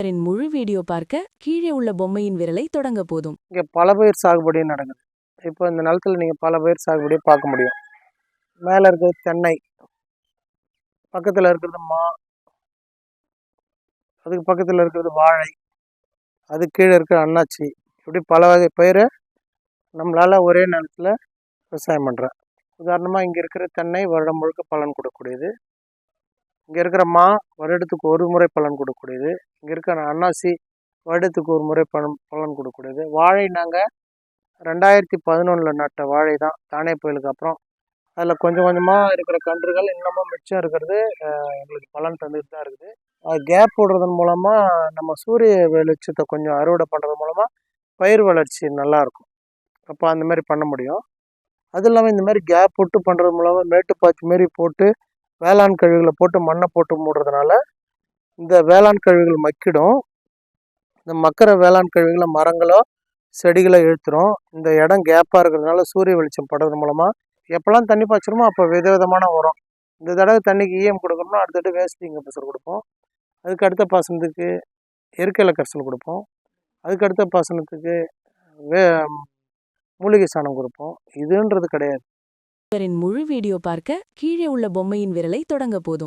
இவரின் முழு வீடியோ பார்க்க கீழே உள்ள பொம்மையின் விரலை தொடங்க போதும். இங்கே பல பயிர் சாகுபடி நடக்குது. இப்போ இந்த நிலத்தில் நீங்கள் பல பயிர் சாகுபடியை பார்க்க முடியும். மேலே இருக்கிறது தென்னை, பக்கத்தில் இருக்கிறது மா, அதுக்கு பக்கத்தில் இருக்கிறது வாழை, அது கீழே இருக்கிற அன்னாச்சி, இப்படி பல வகை பயிரை நம்மளால் ஒரே நிலத்தில் விவசாயம் பண்ணுறோம். உதாரணமாக இங்கே இருக்கிற தென்னை வருடம் முழுக்க பலன் கொடுக்கக்கூடியது. இங்கே இருக்கிற மா வருடத்துக்கு ஒரு முறை பலன் கொடுக்கக்கூடியது. இங்கே இருக்கிற அன்னாசி வருடத்துக்கு ஒரு முறை பலன் கொடுக்கக்கூடியது. வாழை நாங்கள் 2011 நட்ட வாழை தான், தானே புயலுக்கு அப்புறம். அதில் கொஞ்சம் கொஞ்சமாக இருக்கிற கன்றுகள் இன்னமும் மிச்சம் இருக்கிறது எங்களுக்கு பலன் தந்துட்டு தான் இருக்குது. அது கேப் போடுறதன் மூலமாக நம்ம சூரிய வெளிச்சத்தை கொஞ்சம் அறுவடை பண்ணுறது மூலமாக பயிர் வளர்ச்சி நல்லாயிருக்கும். அப்போ அந்த மாதிரி பண்ண முடியும். அது இல்லாமல் இந்த மாதிரி கேப் போட்டு பண்ணுறது மூலமாக மேட்டுப்பாச்சி மாரி போட்டு வேளாண் கழிவுகளை போட்டு மண்ணை போட்டு மூடுறதுனால இந்த வேளாண் கழிவுகள் மக்கிடும். இந்த மக்கிற வேளாண் கழிவுகளை மரங்களோ செடிகளை இழுத்துரும். இந்த இடம் கேப்பாக இருக்கிறதுனால சூரிய வெளிச்சம் படுறது மூலமாக எப்போல்லாம் தண்ணி பாய்ச்சிருமோ அப்போ விதவிதமான உரம். இந்த தடவை தண்ணிக்கு ஈயம் கொடுக்கணும்னா அடுத்த தடவை வேஸ்டிங்க பசர் கொடுப்போம். அதுக்கு அடுத்த பாசனத்துக்கு இயற்கையில கரைசல் கொடுப்போம். அதுக்கு அடுத்த பாசனத்துக்கு மூலிகை சாணம் கொடுப்போம். இதுன்றது கிடையாது. இவரின் முழு வீடியோ பார்க்க கீழே உள்ள பொம்மையின் விரலை தொடங்க போதும்.